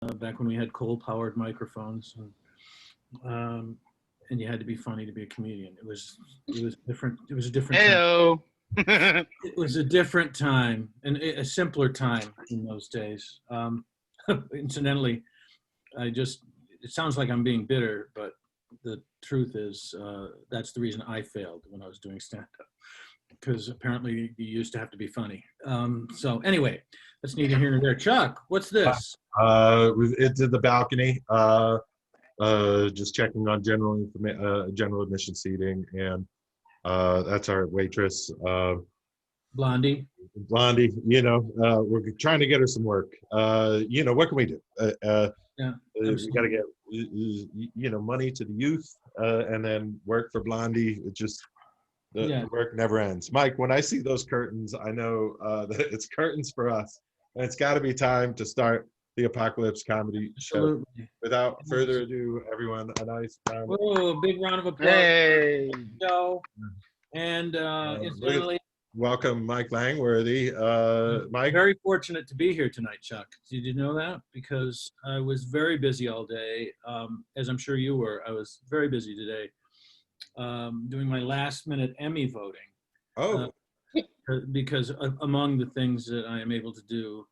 back when we had coal-powered microphones, and you had to be funny to be a comedian. It was different. It was a different time. Heyo. It was a different time and a simpler time in those days. Incidentally, it sounds like I'm being bitter, but the truth is that's the reason I failed when I was doing stand-up, because apparently you used to have to be funny. So anyway, that's neither here nor there. Chuck, what's this? It's in the balcony. Just checking on general admission seating, and that's our waitress, Blondie. Blondie. We're trying to get her some work. What can we do? Yeah, we got to get money to the youth, and then work for Blondie. It just the work never ends. Mike, when I see those curtains, I know that it's curtains for us, and it's got to be time to start the ApocaLips Comedy Show. Without further ado, everyone, a nice round. Whoa, a big round of applause. Hey. Show. And incidentally, welcome, Mike Langworthy. Mike, very fortunate to be here tonight, Chuck. Did you know that? Because I was very busy all day, as I'm sure you were. I was very busy today, doing my last-minute Emmy voting. Oh. Because among the things that I am able to do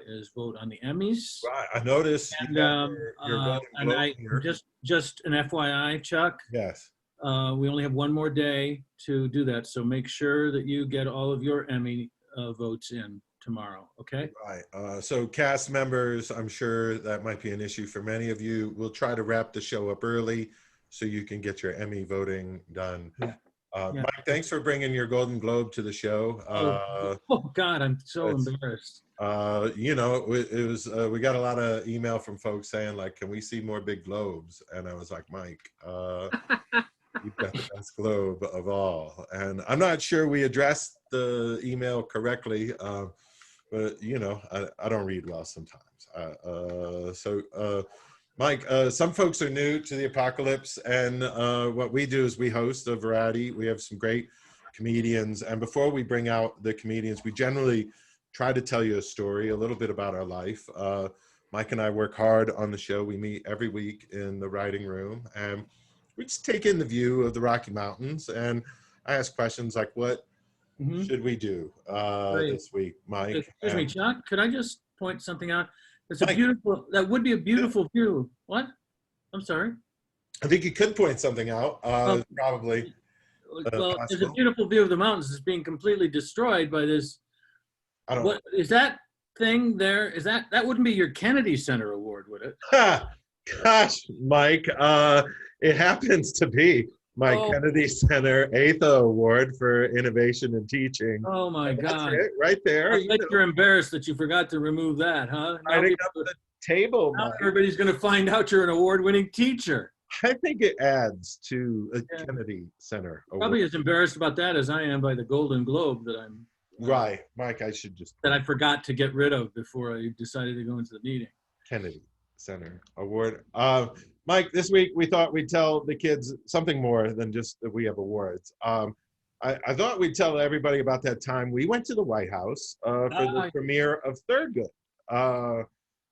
is vote on the Emmys. Right, I noticed. And, just an FYI, Chuck. Yes. We only have one more day to do that, so make sure that you get all of your Emmy votes in tomorrow, okay? Right. So cast members, I'm sure that might be an issue for many of you. We'll try to wrap the show up early so you can get your Emmy voting done. Yeah. Mike, thanks for bringing your Golden Globe to the show. Oh God, I'm so embarrassed. It was we got a lot of email from folks saying, like, can we see more big globes? And I was like, Mike, you've got the best globe of all. And I'm not sure we addressed the email correctly, but I don't read well sometimes. Mike, some folks are new to the ApocaLips, and what we do is we host a variety. We have some great comedians, and before we bring out the comedians, we generally try to tell you a story, a little bit about our life. Mike and I work hard on the show. We meet every week in the writing room, and we just take in the view of the Rocky Mountains, and I ask questions like, what should we do this week, Mike? Excuse me, Chuck, could I just point something out? It's a beautiful, that would be a beautiful view. What? I'm sorry. I think you could point something out, probably. Well, there's a beautiful view of the mountains. It's being completely destroyed by this. What is that thing there? Is that wouldn't be your Kennedy Center Award, would it? Gosh, Mike, it happens to be my Kennedy Center 8th Award for Innovation in Teaching. Oh my God! That's it, right there. I bet you're embarrassed that you forgot to remove that, huh? I think up the table. Now everybody's going to find out you're an award-winning teacher. I think it adds to a Kennedy Center Award. Probably as embarrassed about that as I am by the Golden Globe that I'm. Right, Mike. I should just that I forgot to get rid of before I decided to go into the meeting. Kennedy Center Award. Mike, this week we thought we'd tell the kids something more than just that we have awards. I thought we'd tell everybody about that time we went to the White House for the premiere of Thurgood.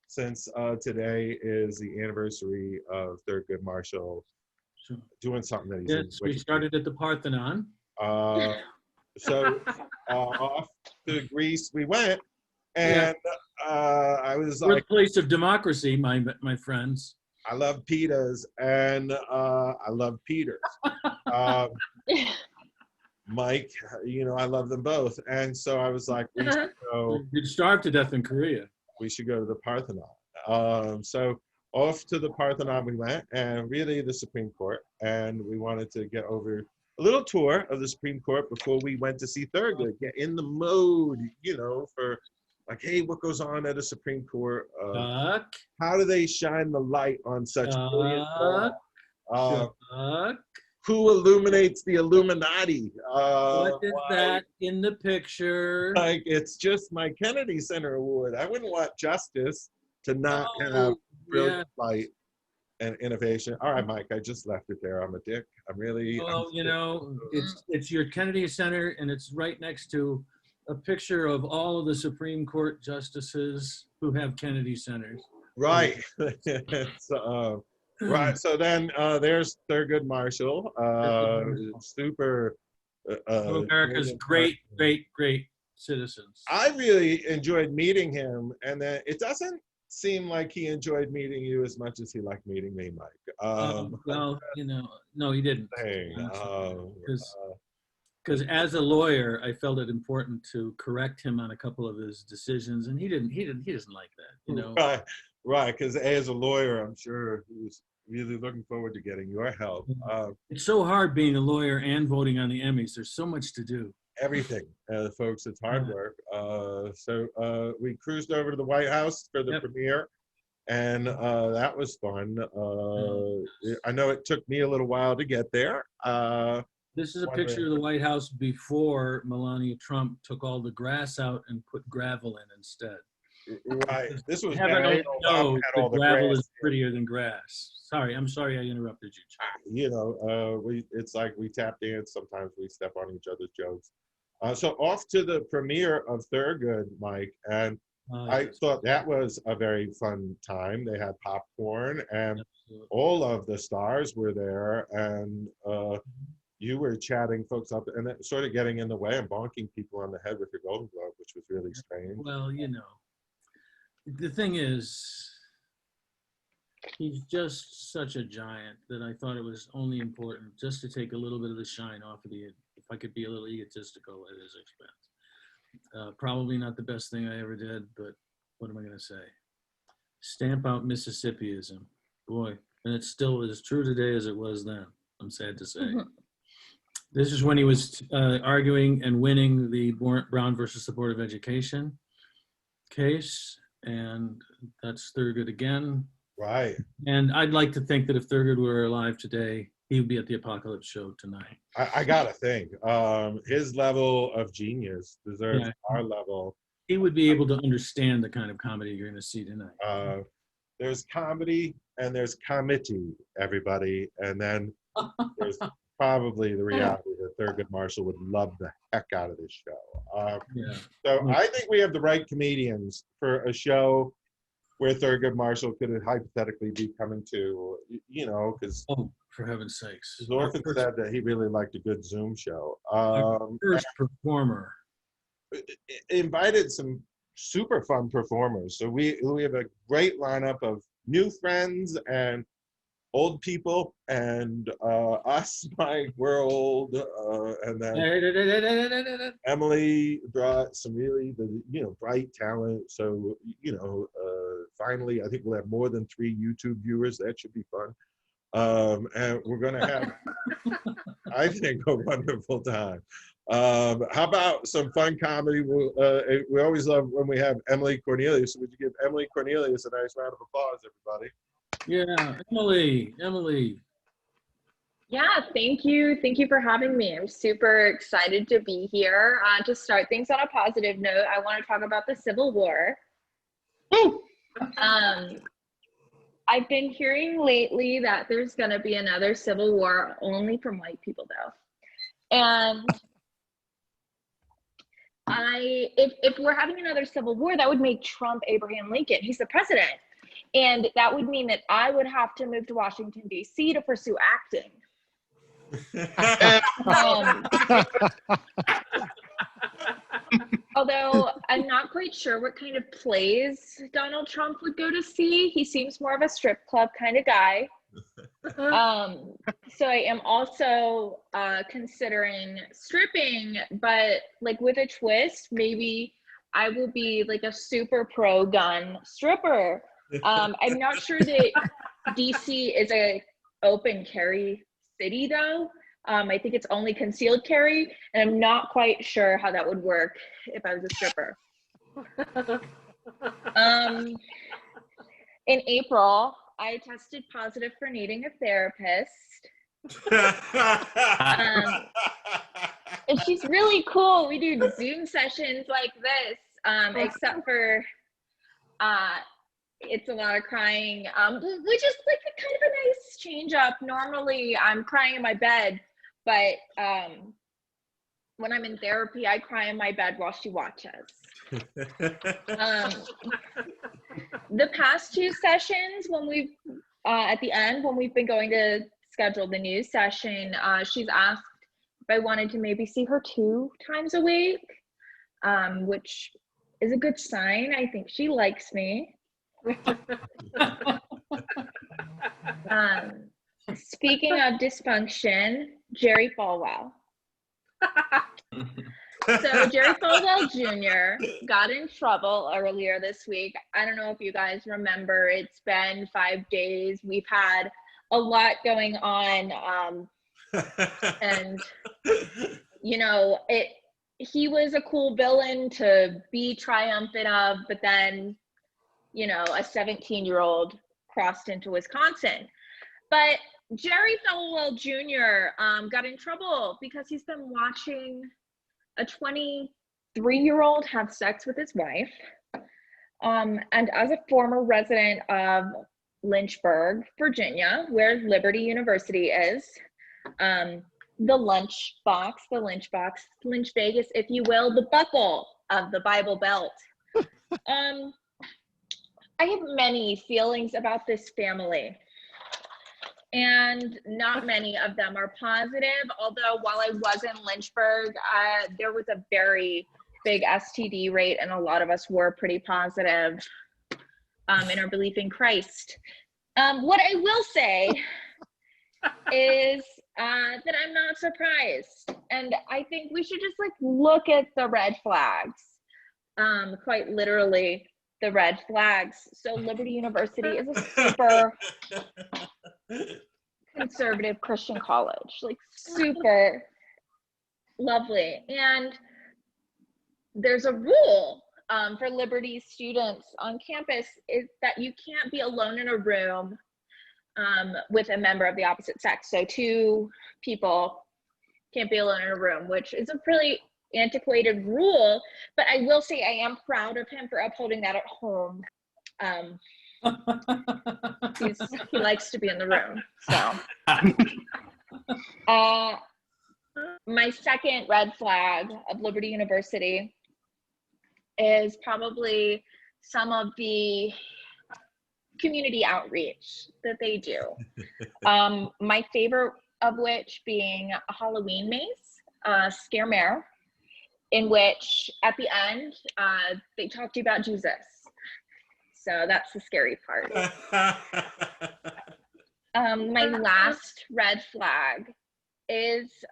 Since today is the anniversary of Thurgood Marshall doing something that he's doing. Yes, we started at the Parthenon. So off to Greece we went, and I was like, birthplace of democracy, my friends. I love pitas and I love Peters. Mike, I love them both, and so I was like, we should go. You'd starve to death in Korea. We should go to the Parthenon. So off to the Parthenon we went, and really the Supreme Court, and we wanted to get over a little tour of the Supreme Court before we went to see Thurgood, get in the mode, for like, hey, what goes on at a Supreme Court? How do they shine the light on such brilliant law? Who illuminates the Illuminati? What is that in the picture? Like, it's just my Kennedy Center Award. I wouldn't want justice to not have brilliant light and innovation. All right, Mike, I just left it there. I'm a dick. I'm really. Well, it's your Kennedy Center, and it's right next to a picture of all of the Supreme Court justices who have Kennedy Centers. Right. So, right. So then there's Thurgood Marshall, super. Some of America's great, great, great citizens. I really enjoyed meeting him, and then it doesn't seem like he enjoyed meeting you as much as he liked meeting me, Mike. Well, no, he didn't. Because Because as a lawyer, I felt it important to correct him on a couple of his decisions, and he doesn't like that. right. Because as a lawyer, I'm sure he was really looking forward to getting your help. It's so hard being a lawyer and voting on the Emmys. There's so much to do. Everything, folks. It's hard work. So we cruised over to the White House for the premiere, and that was fun. I know it took me a little while to get there. This is a picture of the White House before Melania Trump took all the grass out and put gravel in instead. Right. This was Heaven knows that gravel is prettier than grass. I'm sorry I interrupted you. It's like we tap dance. Sometimes we step on each other's jokes. So off to the premiere of Thurgood, Mike, and I thought that was a very fun time. They had popcorn, and all of the stars were there, and you were chatting folks up and then sort of getting in the way and bonking people on the head with your Golden Globe, which was really strange. Well, the thing is, he's just such a giant that I thought it was only important just to take a little bit of the shine off of if I could be a little egotistical at his expense. Probably not the best thing I ever did, but what am I going to say? Stamp out Mississippiism. Boy, and it's still as true today as it was then, I'm sad to say. Mm-hmm. This is when he was arguing and winning the Brown versus the Board of Education case, and that's Thurgood again. Right. And I'd like to think that if Thurgood were alive today, he would be at the ApocaLips Show tonight. I gotta think. His level of genius deserves our level. He would be able to understand the kind of comedy you're going to see tonight. There's comedy and there's comedy, everybody. And then there's probably the reality that Thurgood Marshall would love the heck out of this show. So I think we have the right comedians for a show where Thurgood Marshall could hypothetically be coming to, because for heaven's sakes, Zorfin said that he really liked a good Zoom show. First performer invited some super fun performers. So we have a great lineup of new friends and old people, and us, Mike, we're old, and then Emily brought some really bright talent. So finally, I think we'll have more than 3 YouTube viewers. That should be fun, and we're gonna have, I think, a wonderful time. How about some fun comedy? We always love when we have Emily Cornelius. So would you give Emily Cornelius a nice round of applause, everybody? Yeah, Emily. Yeah, thank you. Thank you for having me. I'm super excited to be here. To start things on a positive note, I want to talk about the Civil War. I've been hearing lately that there's going to be another Civil War, only from white people though. And if we're having another Civil War, that would make Trump Abraham Lincoln. He's the president. And that would mean that I would have to move to Washington, D.C. to pursue acting. Although I'm not quite sure what kind of plays Donald Trump would go to see. He seems more of a strip club kind of guy. So I am also considering stripping, but like with a twist. Maybe I will be like a super pro-gun stripper. I'm not sure that DC is a open carry city though. I think it's only concealed carry, and I'm not quite sure how that would work if I was a stripper. In April, I tested positive for needing a therapist. And she's really cool. We do Zoom sessions like this, except for it's a lot of crying, which is like a kind of a nice change up. Normally I'm crying in my bed, but when I'm in therapy, I cry in my bed while she watches. The past two sessions, when we've at the end, when we've been going to schedule the news session, she's asked if I wanted to maybe see her 2 times a week, which is a good sign. I think she likes me. Speaking of dysfunction, Jerry Falwell. So Jerry Falwell Jr. got in trouble earlier this week. I don't know if you guys remember. It's been 5 days. We've had a lot going on, and you know, he was a cool villain to be triumphant of, but then, you know, a 17-year-old crossed into Wisconsin. But Jerry Falwell Jr. Got in trouble because he's been watching a 23-year-old have sex with his wife. And as a former resident of Lynchburg, Virginia, where Liberty University is, the Lynch Vegas, if you will, the buckle of the Bible Belt. I have many feelings about this family, and not many of them are positive. Although while I was in Lynchburg, there was a very big STD rate, and a lot of us were pretty positive in our belief in Christ. What I will say is that I'm not surprised, and I think we should just like look at the red flags, quite literally the red flags. So Liberty University is a super conservative Christian college, like super lovely. And there's a rule for Liberty students on campus is that you can't be alone in a room with a member of the opposite sex. So 2 people can't be alone in a room, which is a really antiquated rule, but I will say I am proud of him for upholding that at home. He likes to be in the room. So my second red flag of Liberty University is probably some of the community outreach that they do. My favorite of which being a Halloween maze, Scare Mare, in which at the end they talk to you about Jesus. So that's the scary part. My last red flag is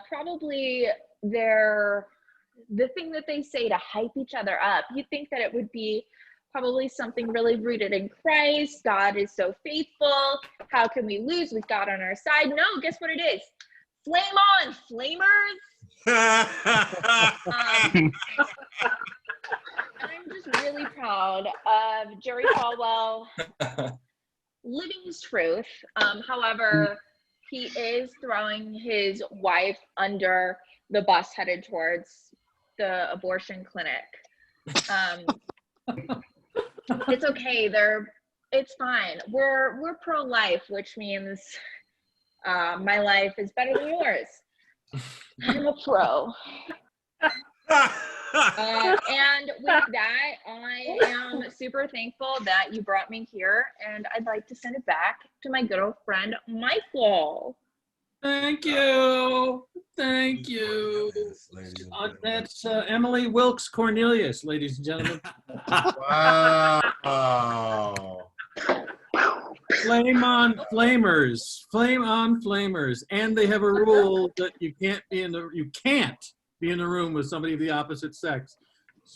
probably the thing that they say to hype each other up. You'd think that it would be probably something really rooted in Christ. God is so faithful. How can we lose with God on our side? No, guess what it is? Flame on, flamers. I'm just really proud of Jerry Falwell living his truth. However, he is throwing his wife under the bus headed towards the abortion clinic. It's okay. It's fine. We're pro-life, which means my life is better than yours. I'm a pro. And with that, I am super thankful that you brought me here, and I'd like to send it back to my good old friend, Michael. Thank you. Thank you. That's Emily Wilkes Cornelius, ladies and gentlemen. Wow. Flame on flamers. Flame on flamers. And they have a rule that you can't be in the room with somebody of the opposite sex,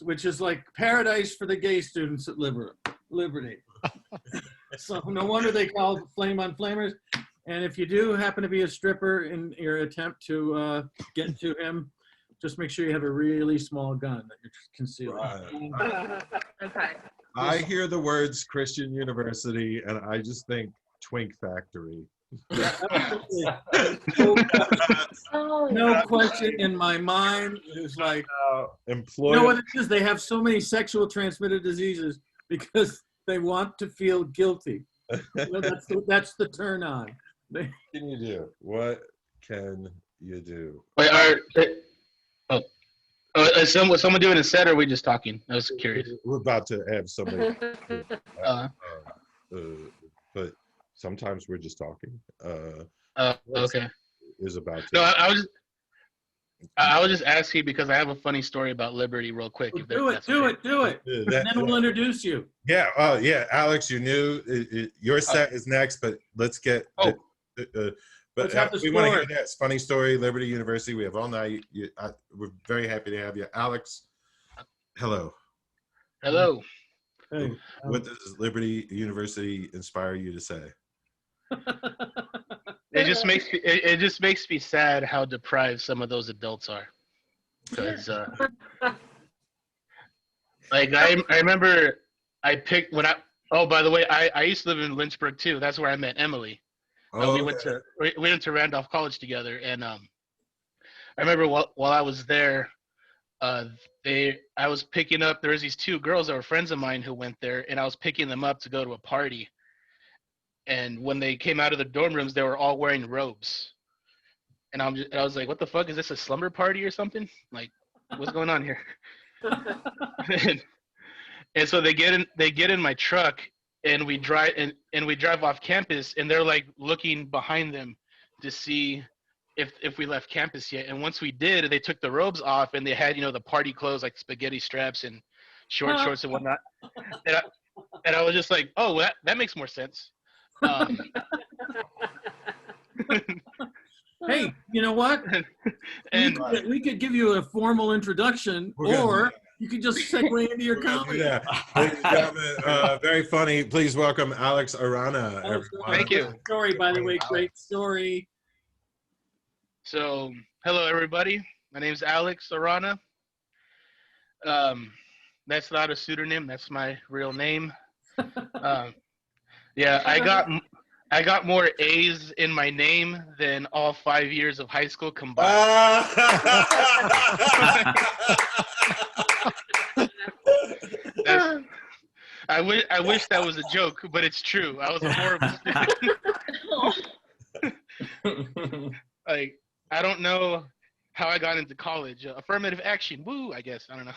which is like paradise for the gay students at Liberty. So no wonder they call it Flame on Flamers. And if you do happen to be a stripper in your attempt to get to him, just make sure you have a really small gun that you're concealing. Right. Okay. I hear the words Christian University and I just think Twink Factory. No question in my mind. It's like, employer. you know what it is? They have so many sexual transmitted diseases because they want to feel guilty. You know, that's the turn on. What can you do? What can you do? Wait, Is someone doing a set, or are we just talking? I was curious. We're about to have somebody, Uh, but sometimes we're just talking. okay. Is about to. No, I was just asking because I have a funny story about Liberty, real quick. Well, If do that's it, do okay. it, do it. And then we'll introduce you. Yeah, yeah, Alex, you're new. Your set is next, but let's get. Oh. Let's have the we want to hear story. that. It's funny story, Liberty University. We have all night. We're very happy to have you, Alex. Hello. Hello. Hey, What does Liberty University inspire you to say? It just makes me sad how deprived some of those adults are. Because like I remember I picked when I. Oh, by the way, I used to live in Lynchburg too. That's where I met Emily. We went to Randolph College together, and I remember while I was there, I was picking up. There was these two girls that were friends of mine who went there, and I was picking them up to go to a party. And when they came out of the dorm rooms, they were all wearing robes, and I was like, "What the fuck is this? A slumber party or something? Like, what's going on here?" and so they get in my truck. And we drive off campus, and they're like looking behind them to see if we left campus yet. And once we did, they took the robes off, and they had the party clothes like spaghetti straps and shorts and whatnot. And I was just like, oh, that makes more sense. hey, you know what? And we could give you a formal introduction, or you could just segue into your comedy. Yeah, ladies and gentlemen, very funny. Please welcome Alex Arana. Everyone. Thank you. Story, by the way, great story. So, hello everybody. My name's Alex Arana. That's not a pseudonym. That's my real name. Yeah, I got more A's in my name than all 5 years of high school combined. I wish that was a joke, but it's true. I was a horrible student. Like, I don't know how I got into college. Affirmative action, woo! I guess I don't know.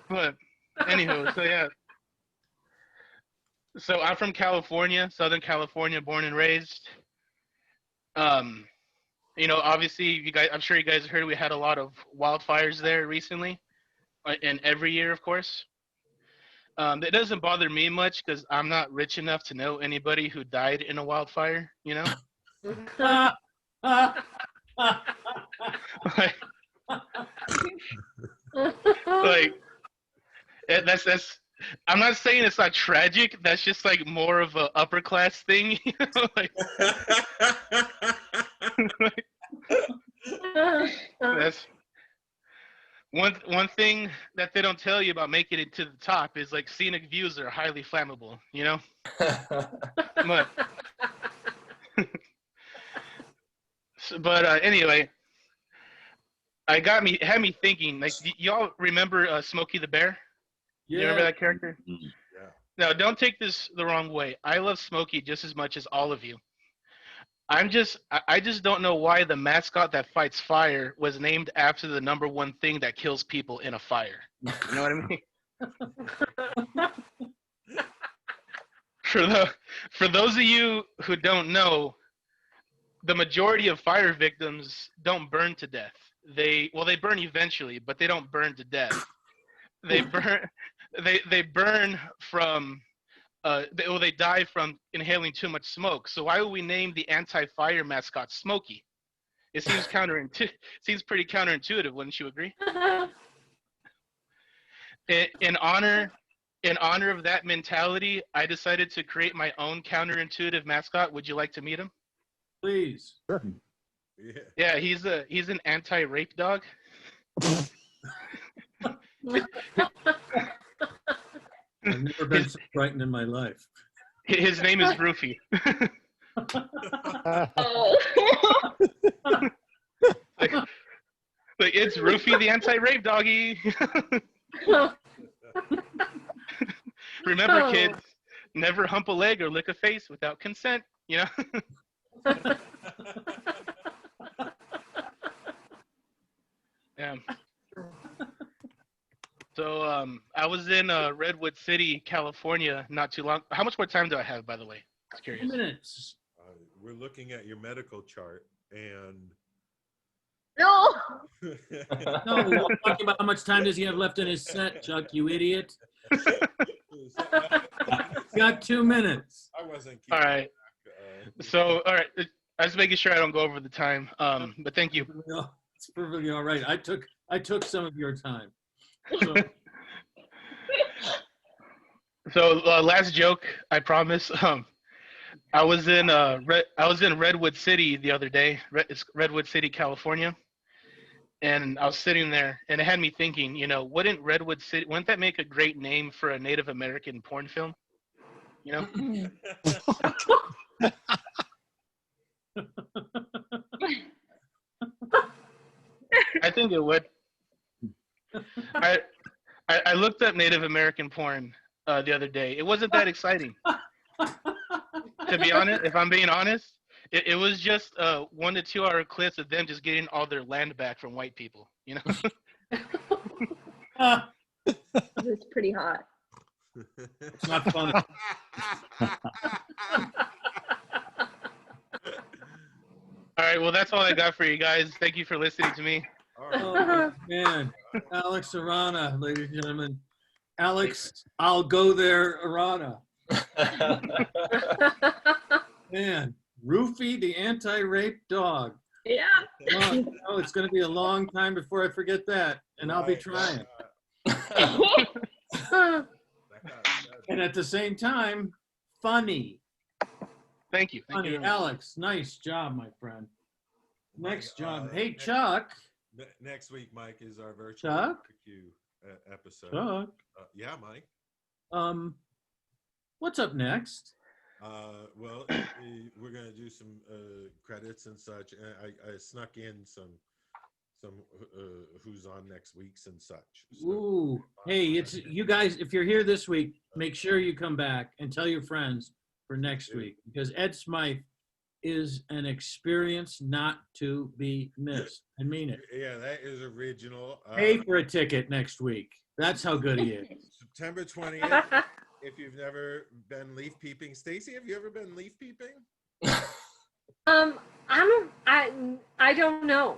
But anywho, so yeah. So I'm from California, Southern California, born and raised. Obviously, you guys. I'm sure you guys heard we had a lot of wildfires there recently, and every year, of course. It doesn't bother me much because I'm not rich enough to know anybody who died in a wildfire. Like that's. I'm not saying it's not tragic. That's just like more of a upper class thing. Like, that's one thing that they don't tell you about making it to the top is like scenic views are highly flammable. But anyway, had me thinking. Like, y'all remember Smokey the Bear? Yeah. You remember that character? Yeah. Now, don't take this the wrong way. I love Smokey just as much as all of you. I just don't know why the mascot that fights fire was named after the number one thing that kills people in a fire. You know what I mean? For those of you who don't know, the majority of fire victims don't burn to death. They burn eventually, but they don't burn to death. They burn from they die from inhaling too much smoke. So why would we name the anti-fire mascot Smokey? It seems pretty counterintuitive, wouldn't you agree? In honor of that mentality, I decided to create my own counterintuitive mascot. Would you like to meet him? Please. Sure. Yeah, he's an anti-rape dog. I've never been so frightened in my life. His name is Roofy. Oh. like it's Roofy the anti-rape doggy. Remember, kids, never hump a leg or lick a face without consent. Yeah. So I was in Redwood City, California, not too long. How much more time do I have, by the way? Just 2 curious. minutes. We're looking at your medical chart, and No. No, we're talking about how much time does he have left in his set, Chuck, you idiot. You got 2 minutes. I wasn't All keeping right. track. So, all right. I was making sure I don't go over the time. But thank you. No, it's perfectly all right. I took some of your time. So, So last joke, I promise. I was in Redwood City the other day. It's Redwood City, California, and I was sitting there, and it had me thinking. Wouldn't that make a great name for a Native American porn film? I think it would. I looked up Native American porn the other day. It wasn't that exciting. To be honest, if I'm being honest, it was just 1 to 2 hour clips of them just getting all their land back from white people. It's pretty hot. it's not funny. All right, well, that's all I got for you guys. Thank you for listening to me. All right. Oh, man. Alex Arana, ladies and gentlemen. Alex, I'll go there, Arana. Man, Roofy the anti-rape dog. Yeah. Oh, it's going to be a long time before I forget that, and I'll be trying. And at the same time, funny. Thank you. Thank Funny. you. Alex, nice job, my friend. Next job. Hey, Chuck. Next week, Mike, is our virtual Chuck? barbecue episode. Chuck. Yeah, Mike. What's up next? Well, we're gonna do some credits and such. And I snuck in some who's on next week's and such. So, Ooh, hey, it's you guys. If you're here this week, make sure you come back and tell your friends for next week, because Ed Smythe is an experience not to be missed. I mean it. Yeah, that is original. Pay for a ticket next week. That's how good he is. September 20th. If you've never been leaf peeping, Stacy, have you ever been leaf peeping? I don't know.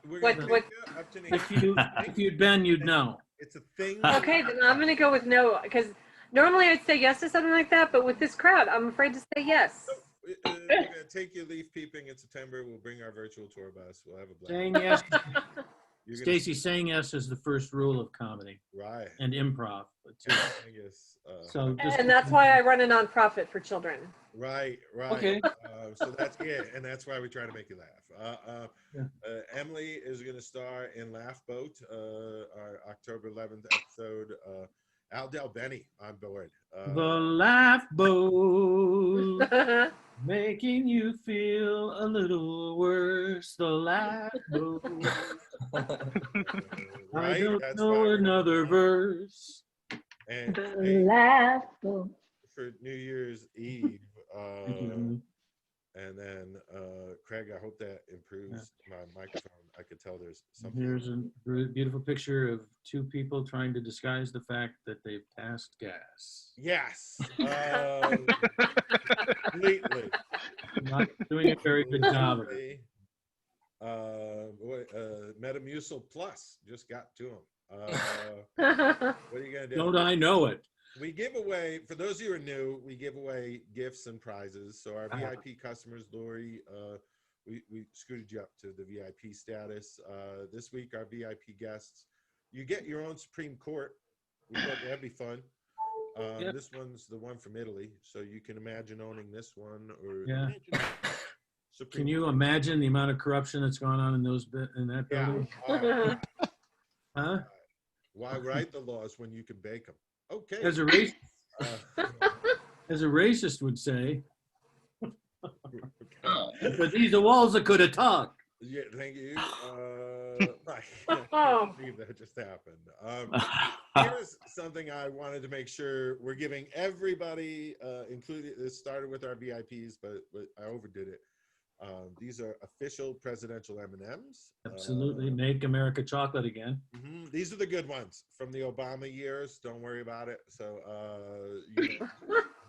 We're What- gonna what- take you up to If you'd been, you'd know. It's a thing. Okay, then I'm gonna go with no, because normally I'd say yes to something like that, but with this crowd, I'm afraid to say yes. We're gonna take you leaf peeping in September. We'll bring our virtual tour bus. We'll have a blast. Saying yes. You're gonna Stacy, saying yes is the first rule of comedy Right. and improv. Too. I guess. So just, And that's why I run a nonprofit for children. Right. Okay. So that's it, and that's why we try to make you laugh. Yeah. Emily is going to star in Laugh Boat, our October 11th episode. Al Del Benny on board. the laugh boat. Making you feel a little worse, the laugh boat. I Right. don't That's know why. another verse. And The hey, laugh boat. for New Year's Eve. Thank you. And then, Craig, I hope that improves my microphone. I could tell there's something. Here's a beautiful picture of two people trying to disguise the fact that they've passed gas. Yes. Completely. Not doing a very good job of it. Metamucil Plus just got to him. What are you gonna do? Don't I know it? We give away, for those of you who are new, we give away gifts and prizes. So our VIP customers, Lori, we scooted you up to the VIP status. This week, our VIP guests, you get your own Supreme Court. We thought that'd be fun. Yep. This one's the one from Italy, so you can imagine owning this one. Or Yeah. Supreme Can you imagine the amount of corruption that's gone on in that Yeah. building? Huh? Why write the laws when you can bake them? Okay. As a racist would say, Okay. but these are walls that could have talked. Yeah, thank you. I Oh. can't believe that just happened. Here's something I wanted to make sure we're giving everybody, including this started with our VIPs, but I overdid it. These are official presidential M&Ms. Absolutely. Make America chocolate again. These are the good ones from the Obama years. Don't worry about it. So you can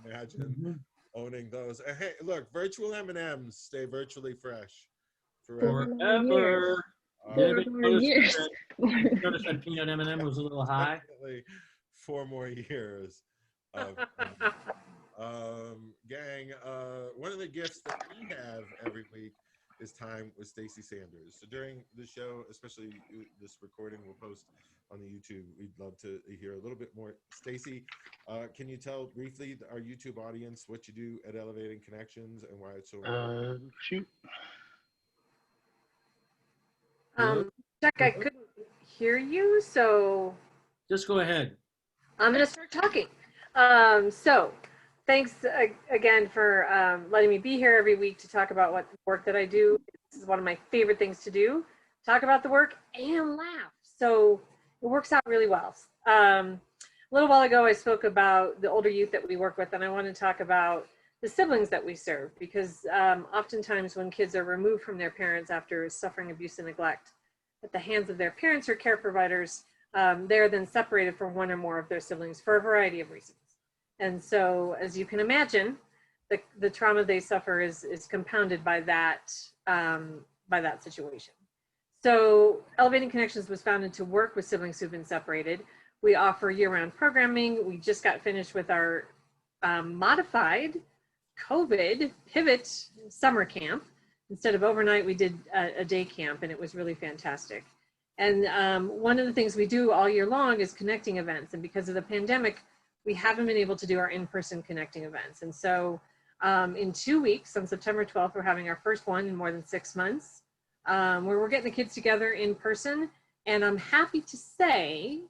imagine owning those. Hey, look, virtual M&Ms stay virtually fresh forever. Forever. Four more years. Notice that peanut M&M was a little high. Definitely 4 more years of gang. One of the gifts that we have every week is time with Stacey Sanders. So during the show, especially this recording we'll post on the YouTube, we'd love to hear a little bit more. Stacey, can you tell briefly our YouTube audience what you do at Elevating Connections and why it's so important? Shoot. Chuck, I couldn't hear you, so Just go ahead. I'm going to start talking. So thanks again for letting me be here every week to talk about what work that I do. This is one of my favorite things to do, talk about the work and laugh. So it works out really well. A little while ago, I spoke about the older youth that we work with, and I want to talk about the siblings that we serve, because oftentimes when kids are removed from their parents after suffering abuse and neglect at the hands of their parents or care providers, they're then separated from one or more of their siblings for a variety of reasons. And so, as you can imagine, the trauma they suffer is compounded by that situation. So Elevating Connections was founded to work with siblings who've been separated. We offer year-round programming. We just got finished with our modified COVID pivot summer camp. Instead of overnight, we did a day camp, and it was really fantastic. And one of the things we do all year long is connecting events. And because of the pandemic, we haven't been able to do our in-person connecting events. And so in 2 weeks, on September 12th, we're having our first one in more than 6 months, where we're getting the kids together in person. And I'm happy to say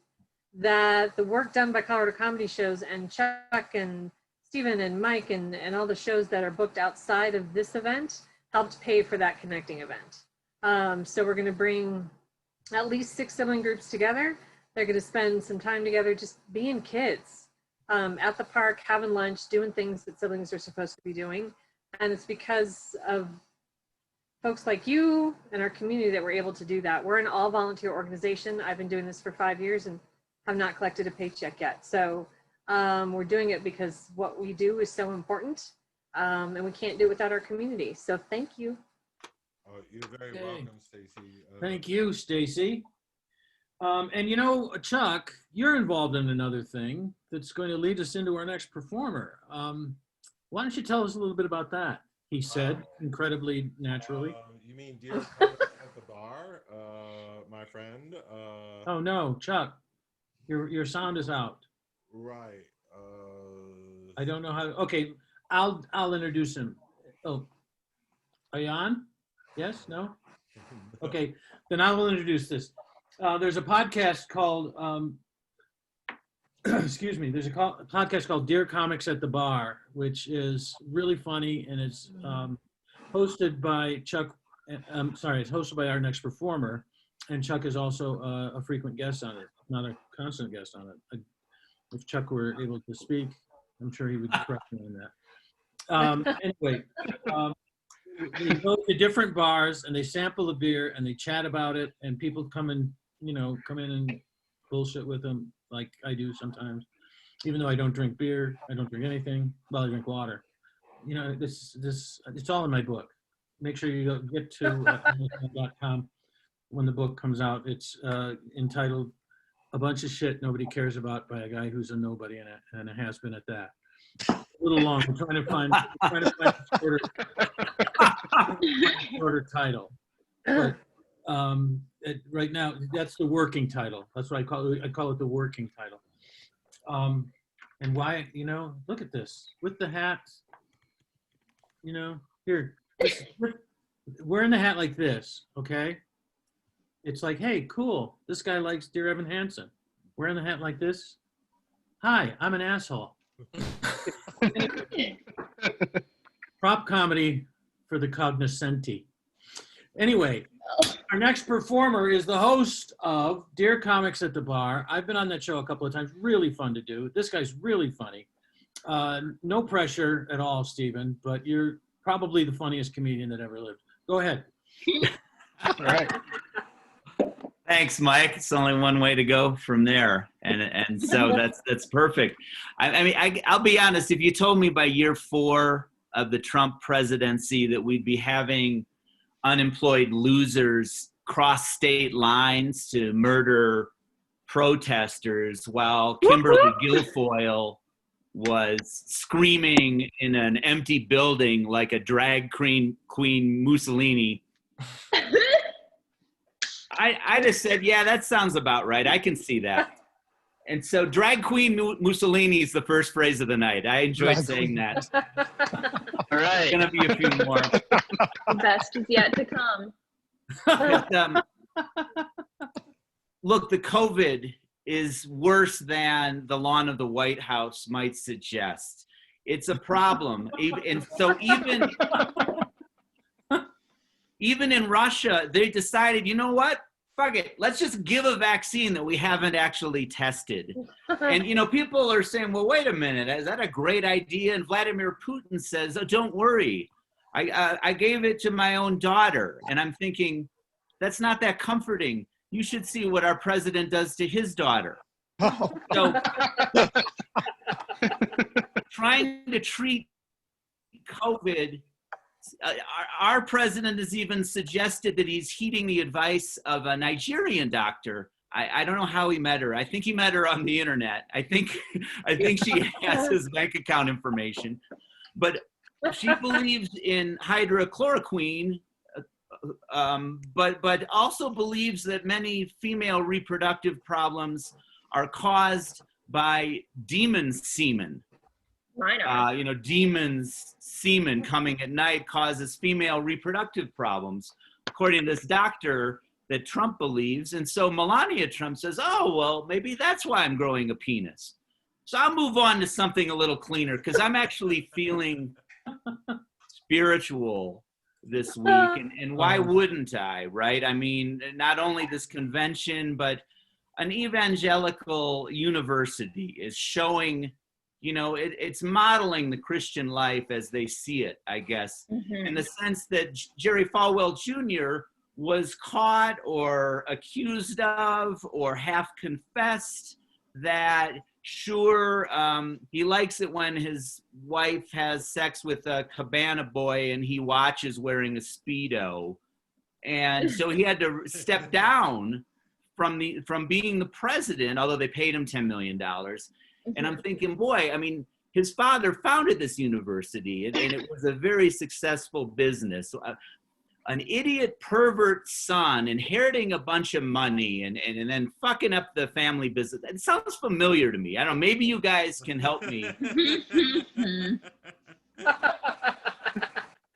that the work done by Colorado Comedy Shows and Chuck and Stephen and Mike and all the shows that are booked outside of this event helped pay for that connecting event. So we're going to bring at least 6 sibling groups together. They're going to spend some time together just being kids at the park, having lunch, doing things that siblings are supposed to be doing. And it's because of folks like you and our community that we're able to do that. We're an all volunteer organization. I've been doing this for 5 years and have not collected a paycheck yet. So we're doing it because what we do is so important, and we can't do it without our community. So thank you. You're very welcome, Stacey. Thank you, Stacey. And you know, Chuck, you're involved in another thing that's going to lead us into our next performer. Why don't you tell us a little bit about that? He said, incredibly naturally. You mean Dear Comics at the Bar, my friend? Oh no, Chuck, your sound is out. Right. I don't know how. Okay, I'll introduce him. Oh, are you on? Yes? No? Okay, then I will introduce this. There's a podcast called, excuse me, there's a podcast called Dear Comics at the Bar, which is really funny, and it's hosted by Chuck, it's hosted by our next performer, and Chuck is also a frequent guest on it, not a constant guest on it. If Chuck were able to speak, I'm sure he would correct me on that. Anyway, they go to different bars and they sample the beer and they chat about it, and people come in and bullshit with them like I do sometimes. Even though I don't drink beer, I don't drink anything. Well, I drink water. You know, this it's all in my book. Make sure you get to Amazon.com when the book comes out. It's entitled "A Bunch of Shit Nobody Cares About" by a guy who's a nobody and a has-been at that. A little long. I'm trying to find a shorter title. But right now, that's the working title. That's what I call it. I call it the working title. And why, look at this with the hat. Here, wearing the hat like this, okay? It's like, hey, cool. This guy likes Dear Evan Hansen. Wearing the hat like this. Hi, I'm an asshole. Prop comedy for the cognoscenti. Anyway, our next performer is the host of Dear Comics at the Bar. I've been on that show a couple of times. Really fun to do. This guy's really funny. No pressure at all, Stephen, but you're probably the funniest comedian that ever lived. Go ahead. All right. Thanks, Mike. It's only one way to go from there, and so that's perfect. I mean, I'll be honest. If you told me by year 4 of the Trump presidency that we'd be having unemployed losers cross state lines to murder protesters while Kimberly Guilfoyle was screaming in an empty building like a drag queen Mussolini, I just said, yeah, that sounds about right. I can see that. And so drag queen Mussolini is the first phrase of the night. I enjoyed saying that. All right. Going to be a few more. The best is yet to come. But, look, the COVID is worse than the lawn of the White House might suggest. It's a problem. And so even in Russia, they decided, you know what? Fuck it. Let's just give a vaccine that we haven't actually tested. And, you know, people are saying, well, wait a minute. Is that a great idea? And Vladimir Putin says, oh, don't worry. I gave it to my own daughter. And I'm thinking, that's not that comforting. You should see what our president does to his daughter. So trying to treat COVID, our president has even suggested that he's heeding the advice of a Nigerian doctor. I don't know how he met her. I think he met her on the internet. I think she has his bank account information. But she believes in hydrochloroquine, but also believes that many female reproductive problems are caused by demon semen. You know, demons semen coming at night causes female reproductive problems, according to this doctor that Trump believes. And so Melania Trump says, oh, well, maybe that's why I'm growing a penis. So I'll move on to something a little cleaner, because I'm actually feeling spiritual this week. And why wouldn't I, right? I mean, not only this convention, but an evangelical university is showing, you know, it's modeling the Christian life as they see it, I guess, in the sense that Jerry Falwell Jr. was caught or accused of or half confessed that, sure, he likes it when his wife has sex with a cabana boy and he watches wearing a Speedo. And so he had to step down from being the president, although they paid him $10 million. And I'm thinking, boy, I mean, his father founded this university, and it was a very successful business. An idiot pervert son inheriting a bunch of money and then fucking up the family business. It sounds familiar to me. I don't know, maybe you guys can help me.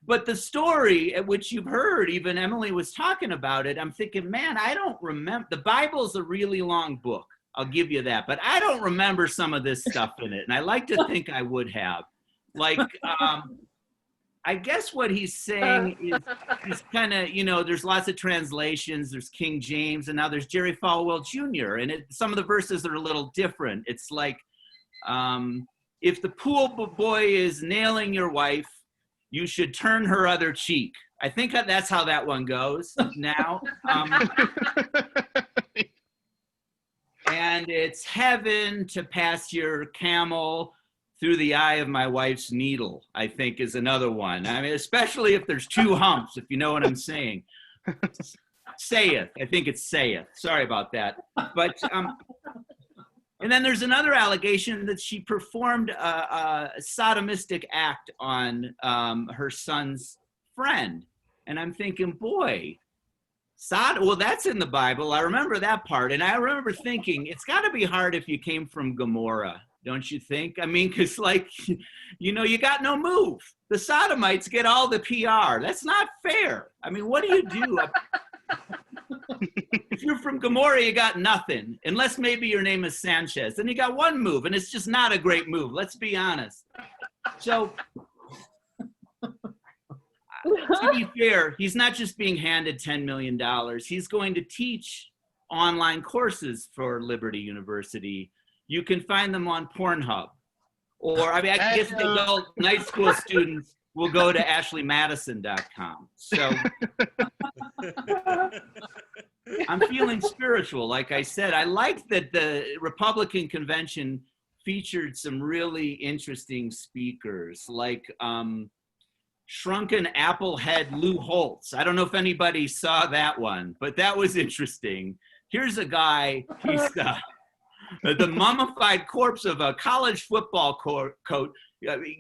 But the story at which you've heard, even Emily was talking about it, I'm thinking, man, I don't remember. The Bible's a really long book. I'll give you that. But I don't remember some of this stuff in it. And I like to think I would have. Like, I guess what he's saying is kind of, you know, there's lots of translations. There's King James, and now there's Jerry Falwell Jr. And some of the verses are a little different. It's like, if the pool boy is nailing your wife, you should turn her other cheek. I think that's how that one goes now. And it's heaven to pass your camel through the eye of my wife's needle, I think is another one. I mean, especially if there's two humps, if you know what I'm saying. Saith, I think it's saith. Sorry about that. But, and then there's another allegation that she performed a sodomistic act on her son's friend. And I'm thinking, boy, well, that's in the Bible. I remember that part. And I remember thinking, it's got to be hard if you came from Gomorrah, don't you think? I mean, because, like, you know, you got no move. The sodomites get all the PR. That's not fair. I mean, what do you do? If you're from Gomorrah, you got nothing. Unless maybe your name is Sanchez. Then you got one move, and it's just not a great move. Let's be honest. So, to be fair, he's not just being handed $10 million. He's going to teach online courses for Liberty University. You can find them on Pornhub. Or, I mean, I guess the adult night school students will go to ashleymadison.com. So I'm feeling spiritual. Like I said, I like that the Republican convention featured some really interesting speakers, like Shrunken Applehead Lou Holtz. I don't know if anybody saw that one, but that was interesting. Here's a guy, he's the mummified corpse of a college football coach,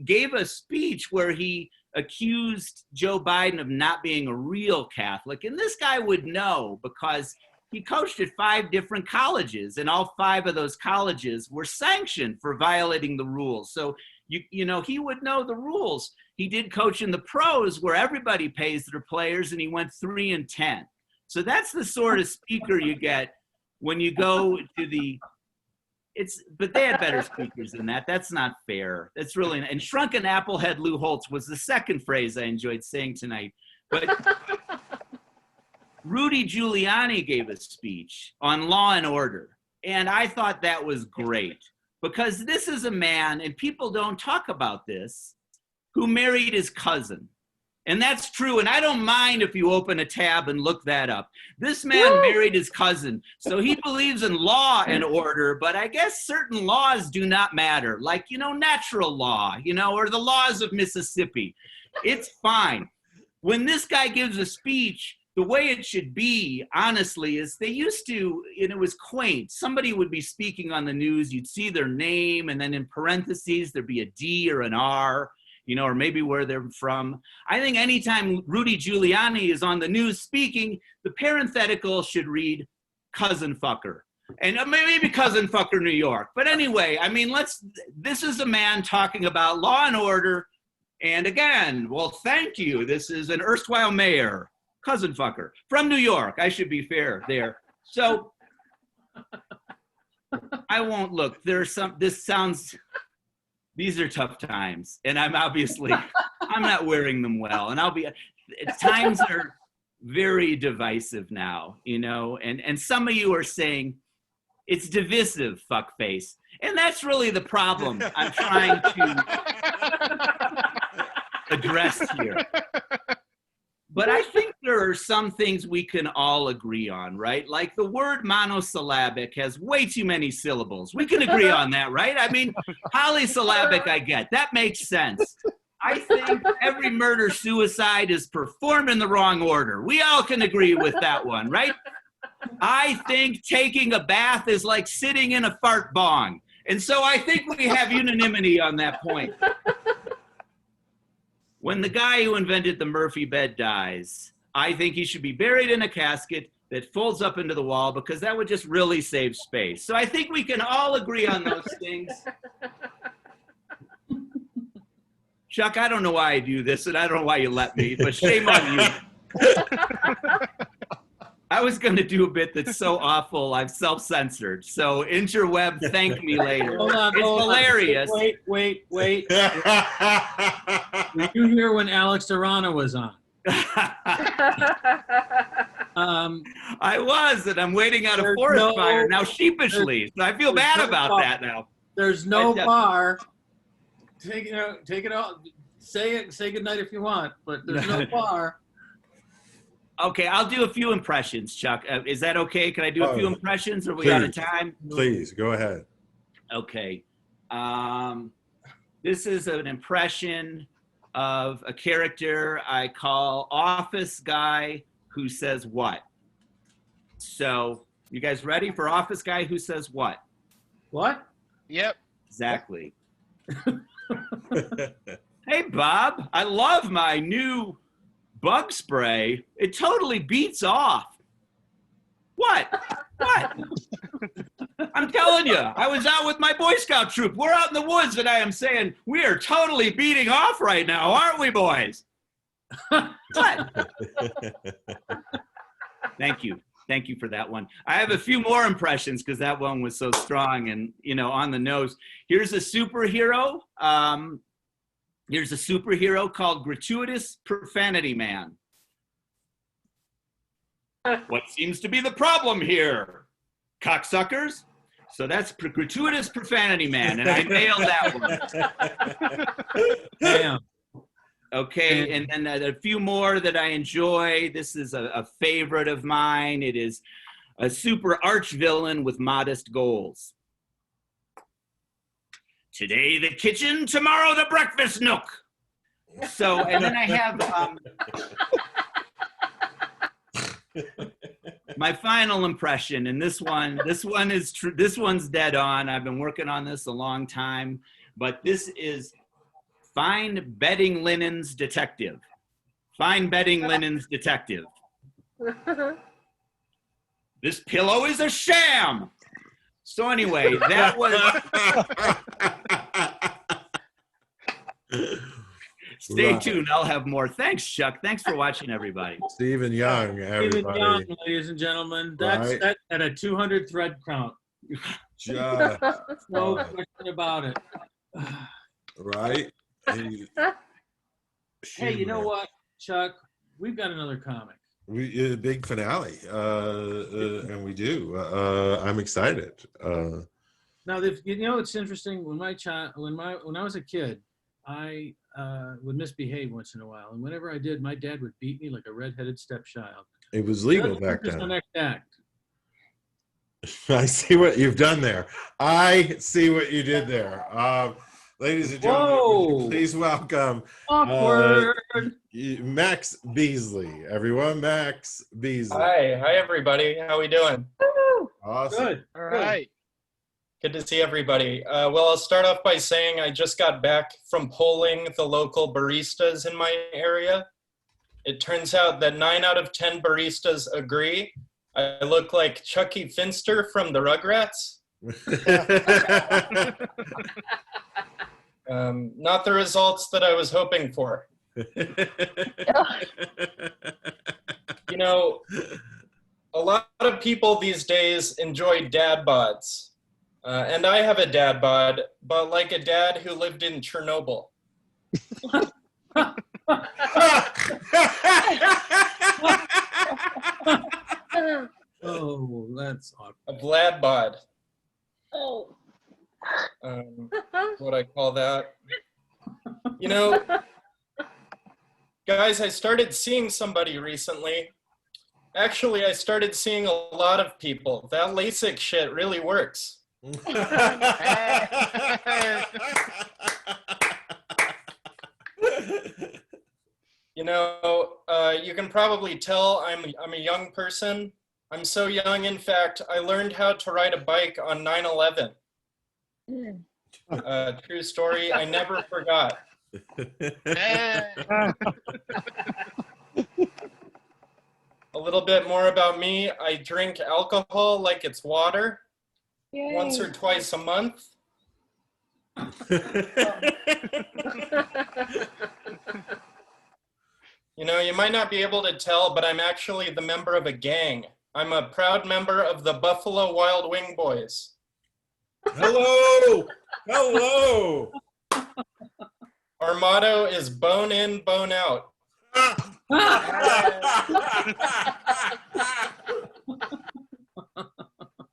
gave a speech where he accused Joe Biden of not being a real Catholic. And this guy would know because he coached at 5 different colleges, and all 5 of those colleges were sanctioned for violating the rules. So, you know, he would know the rules. He did coach in the pros where everybody pays their players, and he went 3-10. So that's the sort of speaker you get when you go to the, but they had better speakers than that. That's not fair. That's really, and Shrunken Applehead Lou Holtz was the second phrase I enjoyed saying tonight. But Rudy Giuliani gave a speech on law and order. And I thought that was great because this is a man, and people don't talk about this, who married his cousin. And that's true. And I don't mind if you open a tab and look that up. This man married his cousin. So he believes in law and order, but I guess certain laws do not matter. Like, you know, natural law, you know, or the laws of Mississippi. It's fine. When this guy gives a speech, the way it should be, honestly, is they used to, and it was quaint. Somebody would be speaking on the news. You'd see their name, and then in parentheses, there'd be a D or an R, you know, or maybe where they're from. I think anytime Rudy Giuliani is on the news speaking, the parenthetical should read cousin fucker. And maybe cousin fucker New York. But anyway, I mean, this is a man talking about law and order. And again, well, thank you. This is an erstwhile mayor, cousin fucker, from New York. I should be fair there. So I won't look. These are tough times, and I'm not wearing them well, and times are very divisive now, you know, and some of you are saying it's divisive, fuckface, and that's really the problem I'm trying to address here. But I think there are some things we can all agree on, right? Like the word monosyllabic has way too many syllables. We can agree on that, right? I mean, polysyllabic, I get. That makes sense. I think every murder-suicide is performed in the wrong order. We all can agree with that one, right? I think taking a bath is like sitting in a fart bong. And so I think we have unanimity on that point. When the guy who invented the Murphy bed dies, I think he should be buried in a casket that folds up into the wall because that would just really save space. So I think we can all agree on those things. Chuck, I don't know why I do this, and I don't know why you let me, but shame on you. I was going to do a bit that's so awful, I've self-censored. So interweb, thank me later. Hold on, it's hilarious. Wait. Were you here when Alex Arana was on? I was, and I'm waiting on a forest fire now sheepishly. So I feel bad about that now. There's no bar. Take it off. Say goodnight if you want, but there's no bar. Okay, I'll do a few impressions, Chuck. Is that okay? Can I do a few impressions? Are we out of time? Please, go ahead. Okay. This is an impression of a character I call Office Guy Who Says What. So, you guys ready for Office Guy Who Says What? What? Yep. Exactly. Hey, Bob, I love my new bug spray. It totally beats off. What? I'm telling you, I was out with my Boy Scout troop. We're out in the woods, and I am saying we are totally beating off right now, aren't we, boys? What? Thank you. Thank you for that one. I have a few more impressions because that one was so strong and, you know, on the nose. Here's a superhero. Here's a superhero called Gratuitous Profanity Man. What seems to be the problem here? Cocksuckers? So that's Gratuitous Profanity Man, and I nailed that one. Damn. Okay, and then a few more that I enjoy. This is a favorite of mine. It is a super arch villain with modest goals. Today the kitchen, tomorrow the breakfast nook. So, and then I have my final impression, and this one's dead on. I've been working on this a long time, but this is Fine Bedding Linens Detective. Fine Bedding Linens Detective. This pillow is a sham. So anyway, that was. Stay tuned. I'll have more. Thanks, Chuck. Thanks for watching, everybody. Stephen Young, everybody. Stephen Young, ladies and gentlemen. That's at a 200 thread count. Just, No question about it. right? Hey, you know what, Chuck? We've got another comic. We big finale, and we do. I'm excited. Now, it's interesting. When I was a kid, I would misbehave once in a while, and whenever I did, my dad would beat me like a redheaded stepchild. It was legal back The then. next act. I see what you've done there. I see what you did there. Ladies and gentlemen, Whoa. please welcome Awkward. Max Beasley. Everyone, Max Beasley. Hi everybody. How we doing? Awesome. Good. All right. Good to see everybody. Well, I'll start off by saying I just got back from polling the local baristas in my area. It turns out that 9 out of 10 baristas agree. I look like Chucky Finster from the Rugrats. Not the results that I was hoping for. You know, a lot of people these days enjoy dad bods. And I have a dad bod, but like a dad who lived in Chernobyl. Oh, that's awkward. A Vlad bod. Oh. What I call that. You know, guys, I started seeing somebody recently. Actually, I started seeing a lot of people. That LASIK shit really works. You know, you can probably tell I'm a young person. I'm so young, in fact, I learned how to ride a bike on 9/11. True story, I never forgot. A little bit more about me. I drink alcohol like it's water. Yay. Once or twice a month. You know, you might not be able to tell, but I'm actually the member of a gang. I'm a proud member of the Buffalo Wild Wing Boys. Hello! Hello! Our motto is bone in, bone out.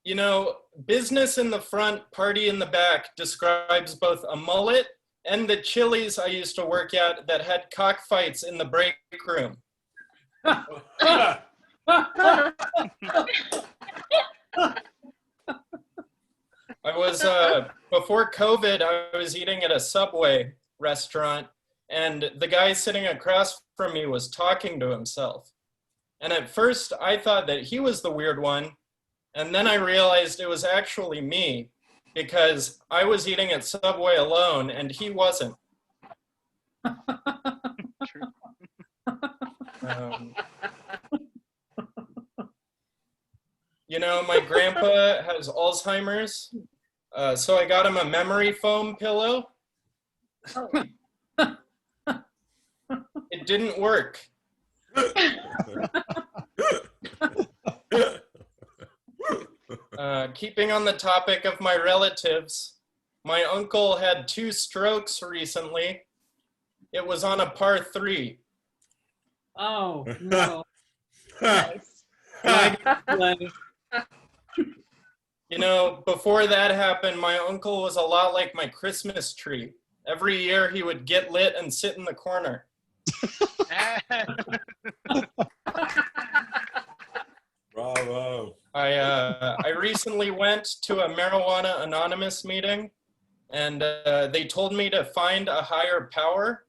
You know, business in the front, party in the back describes both a mullet and the Chili's I used to work at that had cockfights in the break room. I was, before COVID, I was eating at a Subway restaurant, and the guy sitting across from me was talking to himself. And at first, I thought that he was the weird one, and then I realized it was actually me, because I was eating at Subway alone, and he wasn't. You know, my grandpa has Alzheimer's, so I got him a memory foam pillow. Oh. It didn't work. Keeping on the topic of my relatives, my uncle had 2 strokes recently. It was on a par 3. Oh, no. Nice. You know, before that happened, my uncle was a lot like my Christmas tree. Every year he would get lit and sit in the corner. Bravo. I recently went to a Marijuana Anonymous meeting, and they told me to find a higher power.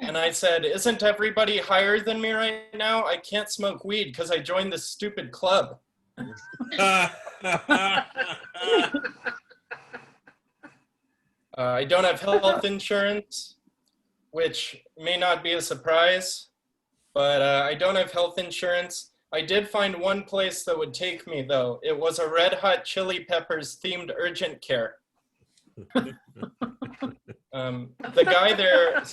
And I said, isn't everybody higher than me right now? I can't smoke weed because I joined this stupid club. I don't have health insurance, which may not be a surprise, but I don't have health insurance. I did find one place that would take me, though. It was a Red Hot Chili Peppers themed urgent care. The guy there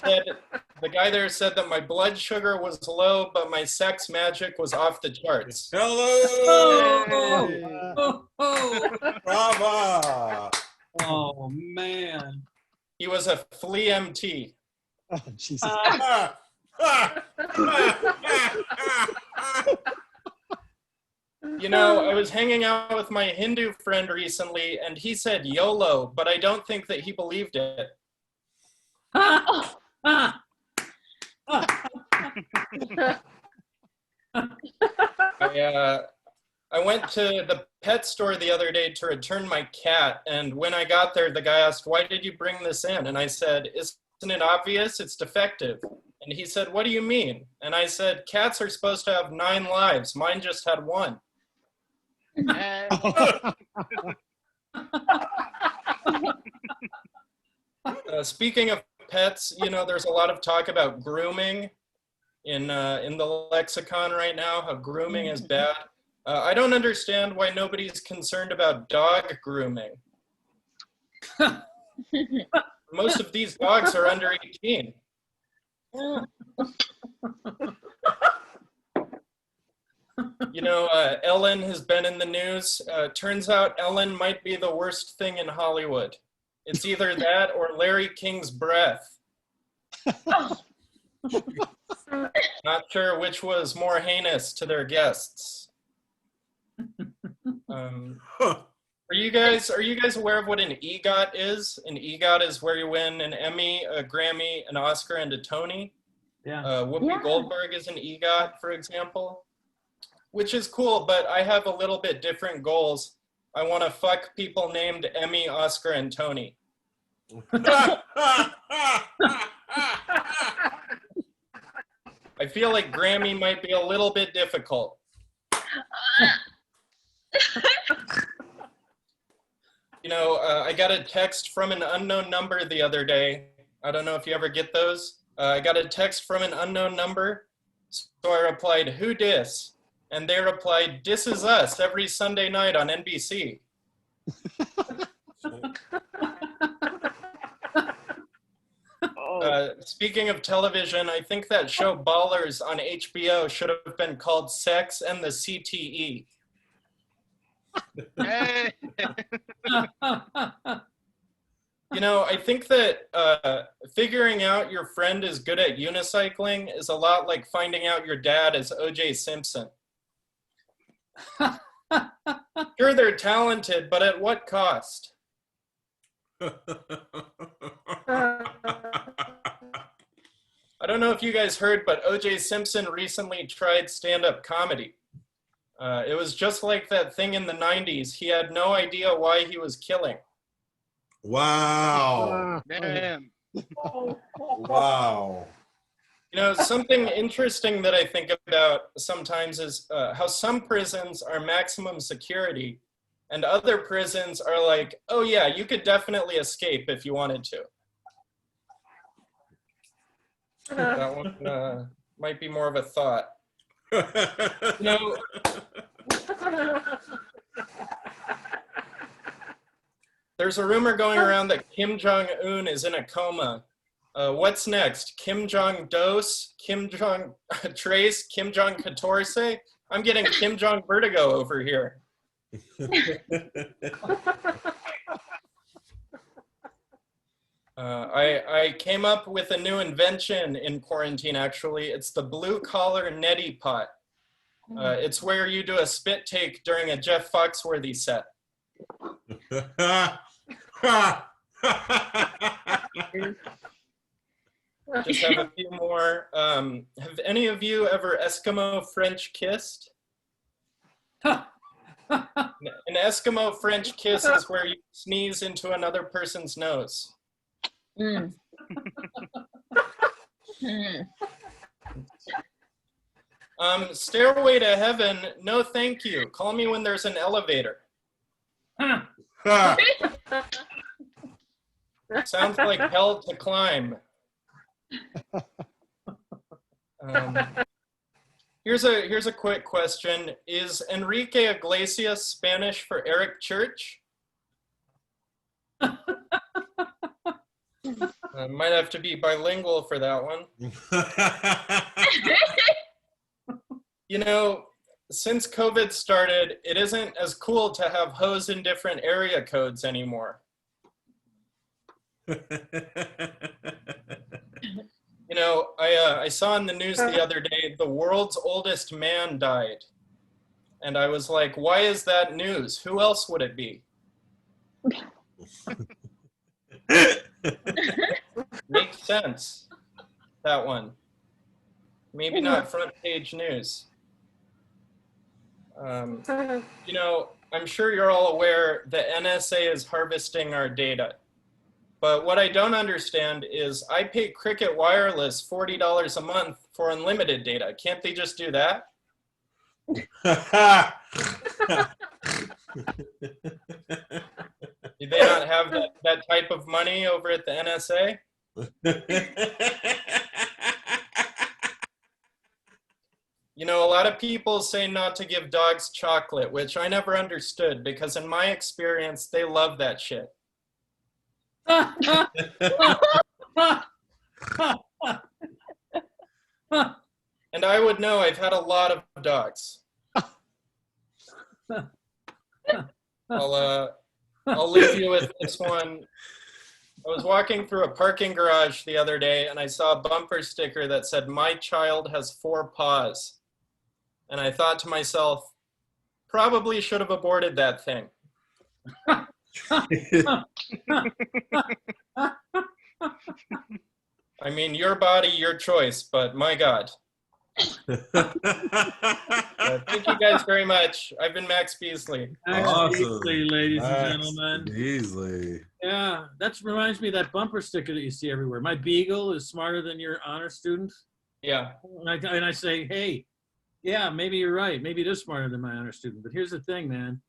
said that my blood sugar was low, but my sex magic was off the charts. Hello. Bravo. Oh, man. He was a flea MT. Oh, Jesus. You know, I was hanging out with my Hindu friend recently, and he said YOLO, but I don't think that he believed it. I went to the pet store the other day to return my cat, and when I got there, the guy asked, "Why did you bring this in?" And I said, "Isn't it obvious? It's defective." And he said, "What do you mean?" And I said, "Cats are supposed to have 9 lives. Mine just had 1. Speaking of pets, you know, there's a lot of talk about grooming in the lexicon right now, how grooming is bad. I don't understand why nobody's concerned about dog grooming. Most of these dogs are under 18. You know, Ellen has been in the news. Turns out Ellen might be the worst thing in Hollywood. It's either that or Larry King's breath. Not sure which was more heinous to their guests. Are you guys aware of what an EGOT is? An EGOT is where you win an Emmy, a Grammy, an Oscar, and a Tony. Yeah. Whoopi Goldberg is an EGOT, for example, which is cool, but I have a little bit different goals. I want to fuck people named Emmy, Oscar, and Tony. I feel like Grammy might be a little bit difficult. You know, I got a text from an unknown number the other day. I don't know if you ever get those. I got a text from an unknown number. So I replied, "Who dis?" And they replied, "Dis is us every Sunday night on NBC." Speaking of television, I think that show Ballers on HBO should have been called Sex and the CTE. You know, I think that figuring out your friend is good at unicycling is a lot like finding out your dad is O.J. Simpson. Sure, they're talented, but at what cost? I don't know if you guys heard, but O.J. Simpson recently tried stand-up comedy. It was just like that thing in the 90s. He had no idea why he was killing. Wow. Damn. Wow. You know, something interesting that I think about sometimes is how some prisons are maximum security and other prisons are like, oh yeah, you could definitely escape if you wanted to. That one might be more of a thought. No. There's a rumor going around that Kim Jong-un is in a coma. What's next? Kim Jong-dos? Kim Jong-trace? Kim Jong-14? I'm getting Kim Jong-vertigo over here. I came up with a new invention in quarantine, actually. It's the blue collar neti pot. It's where you do a spit take during a Jeff Foxworthy set. Just have a few more. Have any of you ever Eskimo French kissed? An Eskimo French kiss is where you sneeze into another person's nose. Mm. Mm. Stairway to Heaven, no thank you. Call me when there's an elevator. Sounds like hell to climb. Here's a quick question. Is Enrique Iglesias Spanish for Eric Church? Might have to be bilingual for that one. You know, since COVID started, it isn't as cool to have hoes in different area codes anymore. You know, I saw in the news the other day, the world's oldest man died. And I was like, why is that news? Who else would it be? Makes sense, that one. Maybe not front page news. You know, I'm sure you're all aware the NSA is harvesting our data. But what I don't understand is I pay Cricket Wireless $40 a month for unlimited data. Can't they just do that? Do they not have that type of money over at the NSA? You know, a lot of people say not to give dogs chocolate, which I never understood because in my experience, they love that shit. And I would know, I've had a lot of dogs. I'll leave you with this one. I was walking through a parking garage the other day and I saw a bumper sticker that said, "My child has 4 paws." And I thought to myself, probably should have aborted that thing. I mean, your body, your choice, but my God. Thank you guys very much. I've been Max Beasley. Max Awesome. Beasley, ladies Max and gentlemen. Beasley. Yeah, that reminds me of that bumper sticker that you see everywhere. My beagle is smarter than your honor student. Yeah. And I say, hey, yeah, maybe you're right. Maybe it is smarter than my honor student. But here's the thing, man.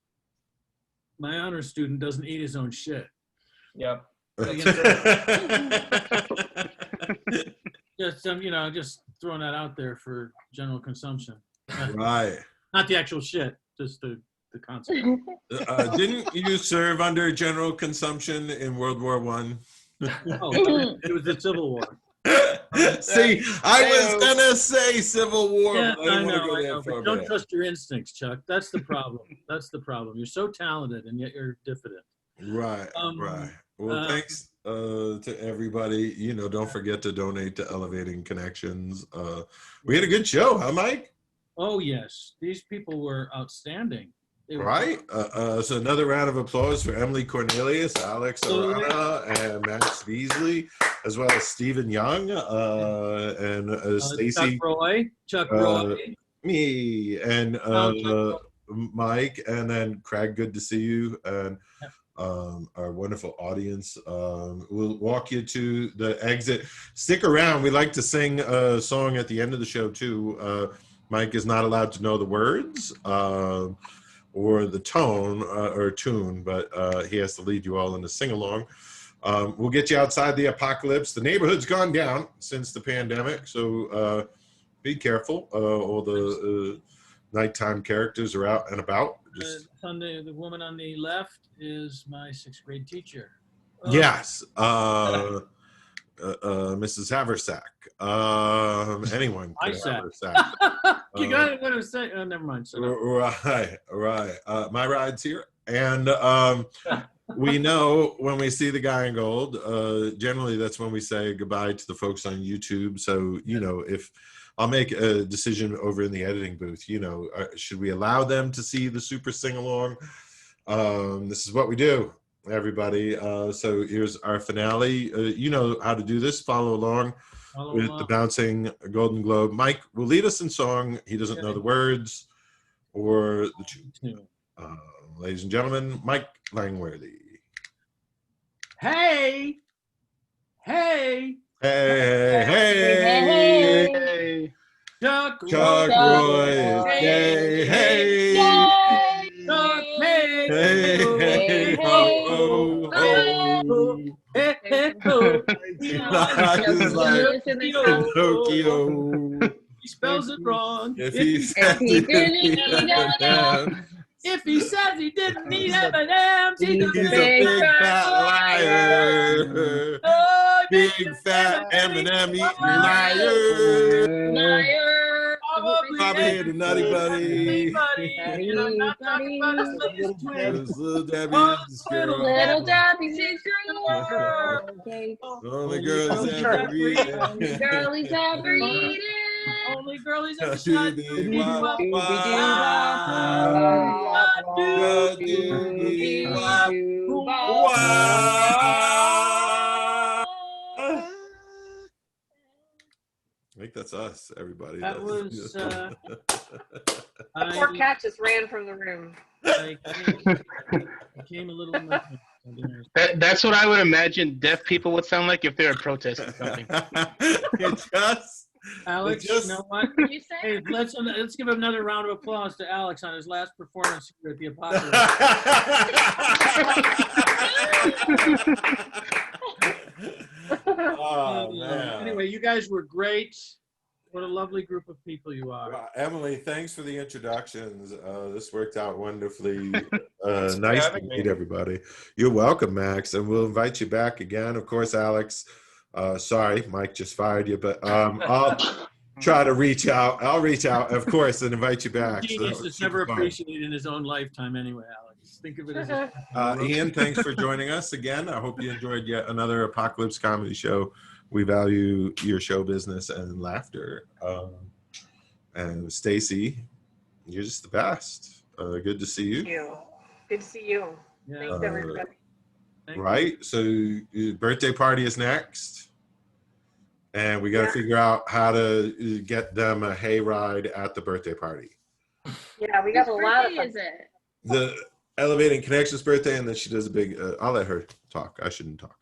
My honor student doesn't eat his own shit. Yep. Just you know, just throwing that out there for general consumption. Right. Not the actual shit, just the concept. Didn't you serve under general consumption in World War I? Oh, it was the Civil War. See, I was gonna say Civil War, Yeah, but I I didn't want to know, go I there know. for But a don't minute. trust your instincts, Chuck. That's the problem. That's the problem. You're so talented and yet you're diffident. Right, right. Well, thanks to everybody. You know, don't forget to donate to Elevating Connections. We had a good show, huh, Mike? Oh yes, these people were outstanding. They were Right. So another round of applause for Emily Cornelius, Alex Arana, and Max Beasley, as well as Stephen Young and Stacy. Chuck Roy, Me, and Mike, and then Craig. Good to see you, and our wonderful audience. We'll walk you to the exit. Stick around. We like to sing a song at the end of the show too. Mike is not allowed to know the words or the tone or tune, but he has to lead you all in a sing-along. We'll get you outside the apocalypse. The neighborhood's gone down since the pandemic, so be careful. All the nighttime characters are out and about. Sunday, the woman on the left is my 6th grade teacher. Yes, Mrs. Haversack. Anyone could Haversack. You got it. What I was saying. Oh, never mind. Right. My ride's here, and we know when we see the guy in gold. Generally, that's when we say goodbye to the folks on YouTube. So you know, if I'll make a decision over in the editing booth, you know, should we allow them to see the super sing along? This is what we do, everybody. So here's our finale. You know how to do this. Follow along Follow with the along. bouncing Golden Globe. Mike will lead us in song. He doesn't know the words or the tune. Ladies and gentlemen, Mike Langworthy. Hey, hey, Hey, Hey, Hey. Chuck, Chuck Roy is gay. Hey, Chuck, hey, hey, ho, ho. hey, hey, ho. He's like Pinocchio. He spells it wrong. If he says he he didn't didn't need need M&M, If he says he didn't need M&M's, he's a he's a big big fat liar. oh, Big fat M&M eating liar. liar. Probably hit a nutty buddy. And I'm not talking about his latest twin. Those little Oh, Debbie's little girl. Little Debbie's his girl. Only girls ever eat. Only girl he's ever eaten. Only girl he's ever Doobie shot. wop I think that's us, everybody. That was, Poor cat just ran from the room. I came a little emotional. That's what I would imagine deaf people would sound like if they were protesting something. Alex, Just- you know what? What did you say? Hey, let's give another round of applause to Alex on his last performance here at the Apocalypse. Oh, man. Anyway, you guys were great. What a lovely group of people you are. Wow, Emily, thanks for the introductions. This worked out wonderfully. Thanks for Nice to having meet me. everybody. You're welcome, Max, and we'll invite you back again. Of course, Alex. Sorry, Mike just fired you, but I'll try to reach out. I'll reach out, of course, and invite you back. So that Genius was is never super fun. appreciated in his own lifetime anyway, Alex. Think of it as a Ian, thanks for joining us again. I hope you enjoyed yet another ApocaLips Comedy Show. We value your show business and laughter. And Stacy, you're just the best. Good to see you. Thank you. Good to see you. Yeah. Thanks, everybody. Thank you. Right? So your birthday party is next. And we got to Yeah. figure out how to get them a hayride at the birthday party. Yeah, we got Whose a lot of birthday fun. is it? The Elevating Connections birthday, and then she does a big, I'll let her talk. I shouldn't talk.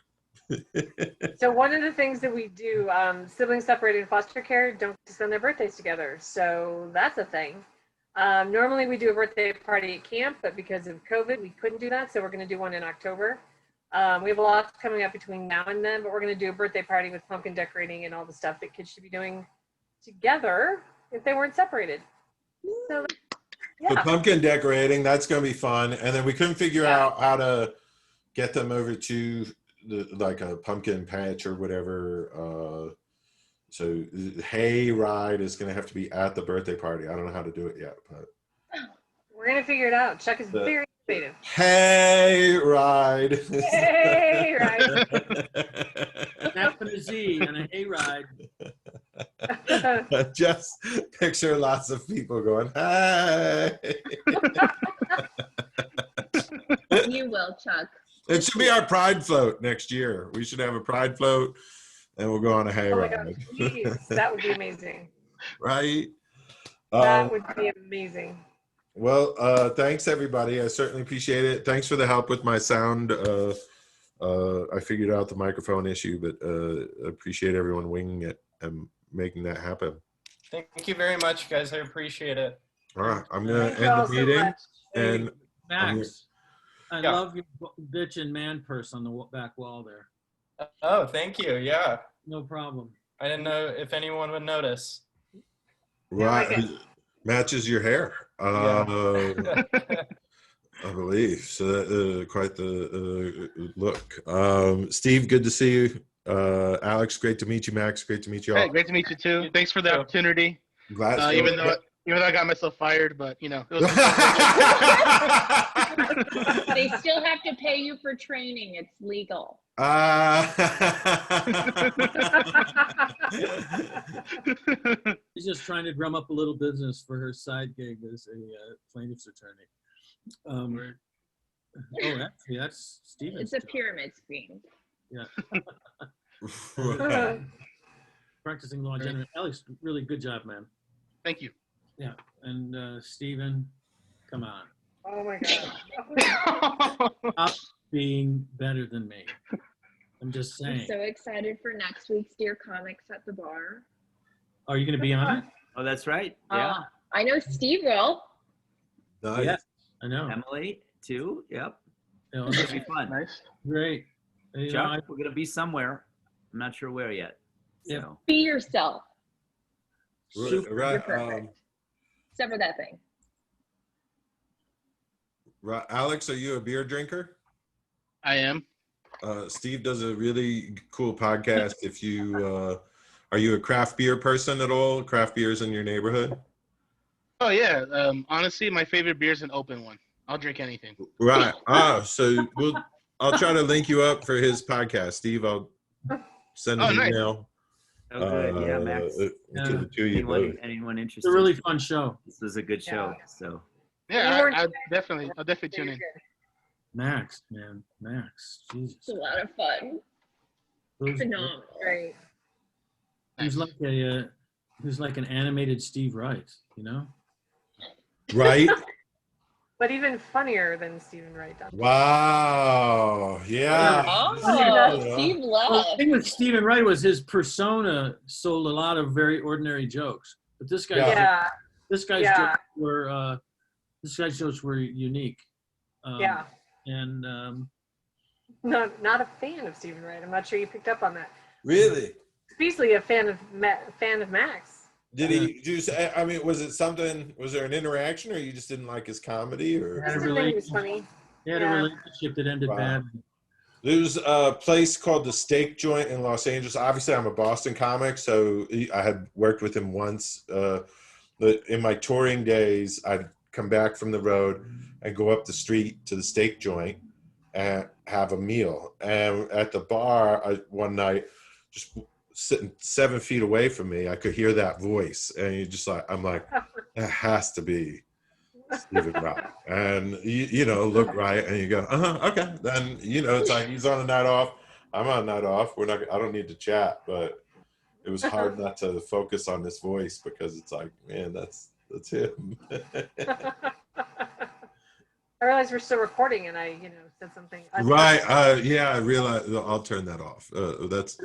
So one of the things that we do, siblings separated in foster care don't get to spend their birthdays together. So that's a thing. Normally we do a birthday party at camp, but because of COVID, we couldn't do that. So we're going to do one in October. We have a lot coming up between now and then, but we're going to do a birthday party with pumpkin decorating and all the stuff that kids should be doing together if they weren't separated. So The yeah, pumpkin decorating, that's going to be fun. And then we couldn't figure out how to get them over to like a pumpkin patch or whatever. So hay ride is going to have to be at the birthday party. I don't know how to do it yet, but we're going to figure it out. Chuck is The- very innovative. hay ride. Hey, right. Snap and a Z and a hayride. Just picture lots of people going, hey. You will, Chuck. It should be our pride float next year. We should have a pride float and we'll go on a hay Oh my gosh, ride. please. That would be amazing. Right? That would be amazing. Well, thanks everybody. I certainly appreciate it. Thanks for the help with my sound. I figured out the microphone issue, but I appreciate everyone winging it and making that happen. Thank you very much, guys. I appreciate it. All right, I'm gonna Thank you end all the so meeting. much. And Max, I Yeah. love your bitch and man purse on the back wall there. Oh, thank you. Yeah. No problem. I didn't know if anyone would notice. right, matches your hair. Yeah. I believe so. That, quite the look. Steve, good to see you. Alex, great to meet you. Max, great to meet you all. Hey, great to meet you too. You Thanks for the too. opportunity. Glad. Even though I got myself fired, but you know, it was They still have to pay you for training. It's legal. She's just trying to drum up a little business for her side gig as a plaintiff's attorney. Oh, actually, that's Steven's It's a job. pyramid scheme. Yeah. practicing law generally. Alex, really good job, man. Thank you. Yeah, and Stephen, come on, Oh my God. stop being better than me. I'm just I'm saying. so excited for next week's Dear Comics at the Bar. Are you going to be on it? Oh, that's right. Yeah. I know Steve will. Nice. Yeah, I know. Emily too. Yep. You know, It's it's gonna be fun. Nice. great. You know, Chuck, we're gonna be somewhere. I'm not sure where yet. Yep. So Be yourself. Super. Right. You're perfect. Except for that thing. Right. Alex, are you a beer drinker? I am. Steve does a really cool podcast. If you are you a craft beer person at all? Craft beers in your neighborhood? Oh yeah. Honestly, my favorite beer is an open one. I'll drink anything. Right. So I'll try to link you up for his podcast, Steve. I'll send an nice. email. oh good. Yeah, Max. To the two of you both. Anyone It's interested? a really fun show. This was a good show. So Yeah, I'll definitely tune in. Max, man, Max. Jesus. It's a lot of fun. Who's, Phenomenal. Right. who's like a who's like an animated Steve Wright, you know? Right? But even funnier than Stephen Wright does. Wow. Yeah. Oh, Steve Well, left. the thing with Stephen Wright was his persona sold a lot of very ordinary jokes, but this guy's Yeah. this guy's jokes were unique. Yeah. And Not a fan of Stephen Wright. I'm not sure you picked up on that. Really? Beasley, a fan of Max. Did he do? I mean, was it something? Was there an interaction, or you just didn't like his comedy, or? Had a I think it was funny. he had a relationship that ended Wow. badly. There's a place called the Steak Joint in Los Angeles. Obviously, I'm a Boston comic, so I had worked with him once. But in my touring days, I'd come back from the road and go up the street to the Steak Joint and have a meal. And at the bar, one night, just sitting 7 feet away from me, I could hear that voice, and you just like, I'm like, that has to be Stephen Wright. And you know, look right, and you go, okay. Then it's like he's on a night off, I'm on a night off. I don't need to chat, but it was hard not to focus on this voice because it's like, man, that's him. I realized we're still recording, and I said something. Right. Yeah, I realized. I'll turn that off. That's